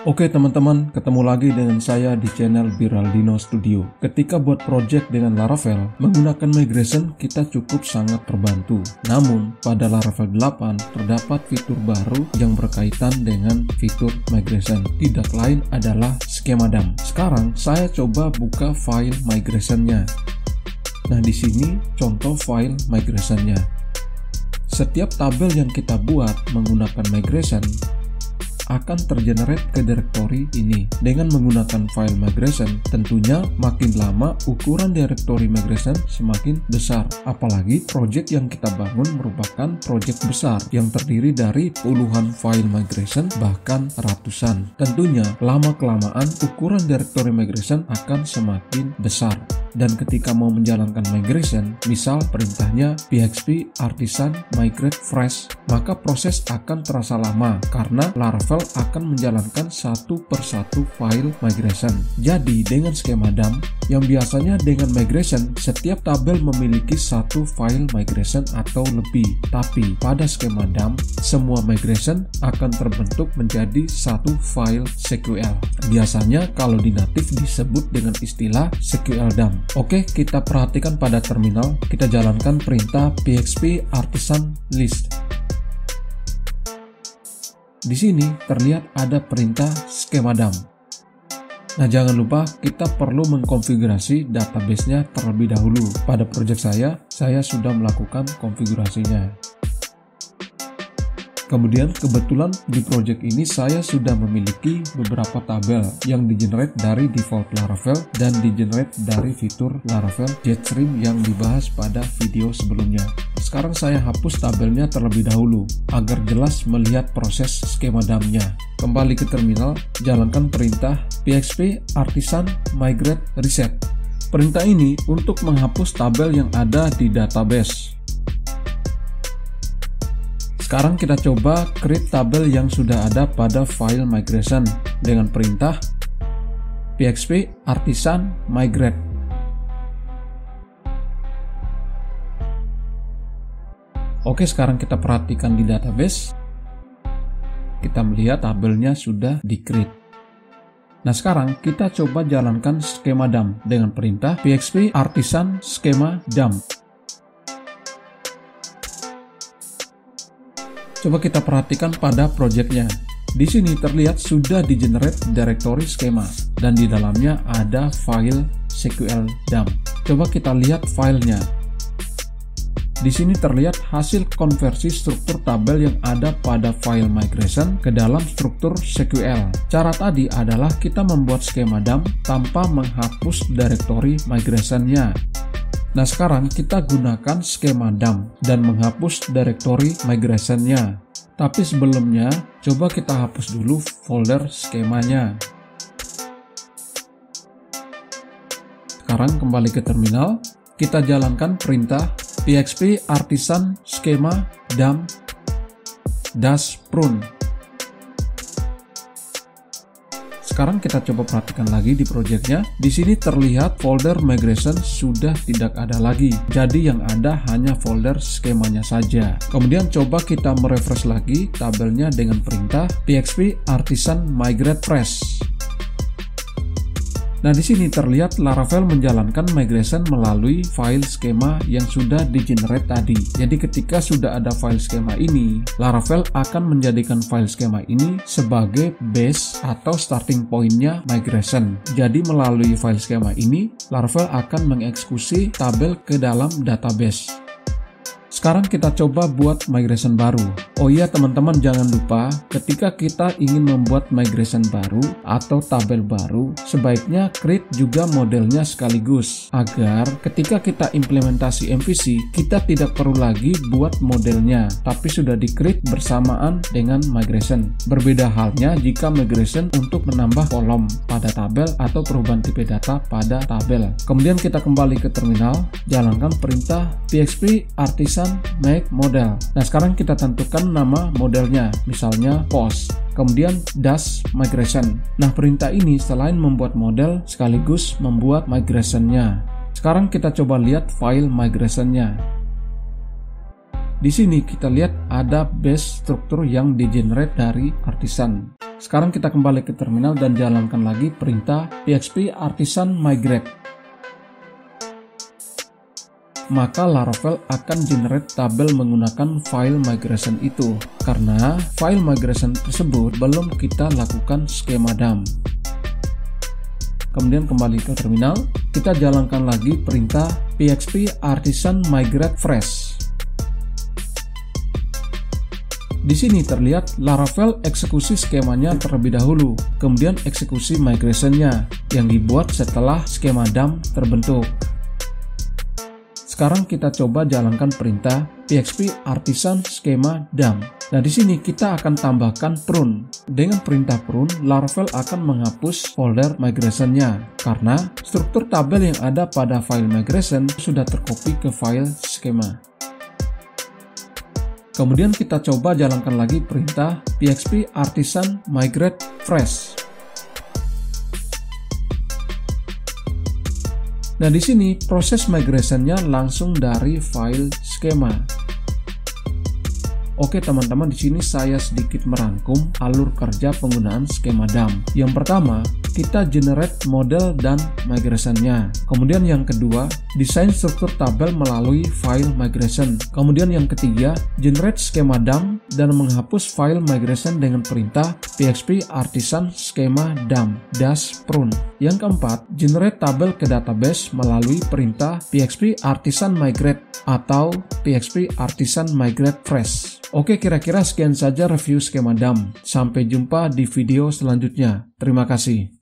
Oke teman-teman, ketemu lagi dengan saya di channel Biraldino Studio. Ketika buat project dengan Laravel, menggunakan migration kita cukup sangat terbantu. Namun, pada Laravel 8 terdapat fitur baru yang berkaitan dengan fitur migration. Tidak lain adalah skema dump. Sekarang saya coba buka file migration-nya. Nah, di sini contoh file migration-nya. Setiap tabel yang kita buat menggunakan migration akan tergenerate ke direktori ini. Dengan menggunakan file migration, tentunya makin lama ukuran direktori migration semakin besar. Apalagi project yang kita bangun merupakan project besar yang terdiri dari puluhan file migration bahkan ratusan. Tentunya lama-kelamaan ukuran direktori migration akan semakin besar. Dan ketika mau menjalankan migration, misal perintahnya php artisan migrate fresh, maka proses akan terasa lama karena Laravel akan menjalankan satu persatu file migration. Jadi dengan skema dump yang biasanya dengan migration setiap tabel memiliki satu file migration atau lebih, tapi pada skema dump semua migration akan terbentuk menjadi satu file SQL. Biasanya kalau di native disebut dengan istilah SQL dump. Oke, kita perhatikan pada terminal, kita jalankan perintah php artisan list. Di sini terlihat ada perintah skema dump. Nah, jangan lupa kita perlu mengkonfigurasi database-nya terlebih dahulu. Pada project saya sudah melakukan konfigurasinya. Kemudian kebetulan di project ini saya sudah memiliki beberapa tabel yang digenerate dari default Laravel dan digenerate dari fitur Laravel Jetstream yang dibahas pada video sebelumnya. Sekarang saya hapus tabelnya terlebih dahulu agar jelas melihat proses skema dump-nya. Kembali ke terminal, jalankan perintah php artisan migrate reset. Perintah ini untuk menghapus tabel yang ada di database. Sekarang kita coba create tabel yang sudah ada pada file migration dengan perintah php artisan migrate. Oke, sekarang kita perhatikan di database. Kita melihat tabelnya sudah di-create. Nah, sekarang kita coba jalankan skema dump dengan perintah php artisan skema dump. Coba kita perhatikan pada projectnya. Di sini terlihat sudah di-generate directory skema dan di dalamnya ada file SQL dump. Coba kita lihat filenya. Di sini terlihat hasil konversi struktur tabel yang ada pada file migration ke dalam struktur SQL. Cara tadi adalah kita membuat skema dump tanpa menghapus directory migration-nya. Nah, sekarang kita gunakan skema dump dan menghapus directory migration-nya. Tapi sebelumnya, coba kita hapus dulu folder skemanya. Sekarang kembali ke terminal, kita jalankan perintah php artisan skema dump -prune. Sekarang kita coba perhatikan lagi di projectnya. Di sini terlihat folder migration sudah tidak ada lagi. Jadi yang ada hanya folder skemanya saja. Kemudian coba kita merefresh lagi tabelnya dengan perintah php artisan migrate fresh. Nah, di sini terlihat Laravel menjalankan migration melalui file skema yang sudah di-generate tadi. Jadi ketika sudah ada file skema ini, Laravel akan menjadikan file skema ini sebagai base atau starting point-nya migration. Jadi melalui file skema ini, Laravel akan mengeksekusi tabel ke dalam database. Sekarang kita coba buat migration baru. Oh iya teman-teman, jangan lupa ketika kita ingin membuat migration baru atau tabel baru, sebaiknya create juga modelnya sekaligus agar ketika kita implementasi MVC, kita tidak perlu lagi buat modelnya, tapi sudah di-create bersamaan dengan migration. Berbeda halnya jika migration untuk menambah kolom pada tabel atau perubahan tipe data pada tabel. Kemudian kita kembali ke terminal, jalankan perintah php artisan make model. Nah, sekarang kita tentukan nama modelnya, misalnya post. Kemudian dash migration. Nah, perintah ini selain membuat model sekaligus membuat migration-nya. Sekarang kita coba lihat file migration-nya. Di sini kita lihat ada base struktur yang di-generate dari artisan. Sekarang kita kembali ke terminal dan jalankan lagi perintah php artisan migrate. Maka Laravel akan generate tabel menggunakan file migration itu, karena file migration tersebut belum kita lakukan skema dump. Kemudian kembali ke terminal, kita jalankan lagi perintah php artisan migrate fresh. Di sini terlihat Laravel eksekusi skemanya terlebih dahulu, kemudian eksekusi migrationnya yang dibuat setelah skema dump terbentuk. Sekarang kita coba jalankan perintah php artisan schema dump. Nah, di sini kita akan tambahkan prune. Dengan perintah prune, Laravel akan menghapus folder migration-nya karena struktur tabel yang ada pada file migration sudah tercopy ke file schema. Kemudian kita coba jalankan lagi perintah php artisan migrate fresh. Nah, di sini proses migration-nya langsung dari file schema. Oke teman-teman, di sini saya sedikit merangkum alur kerja penggunaan skema dump. Yang pertama, kita generate model dan migration-nya. Kemudian yang kedua, desain struktur tabel melalui file migration. Kemudian yang ketiga, generate skema dump dan menghapus file migration dengan perintah php artisan schema dump -prune. Yang keempat, generate tabel ke database melalui perintah php artisan migrate atau php artisan migrate fresh. Oke, kira-kira sekian saja review skema dump. Sampai jumpa di video selanjutnya. Terima kasih.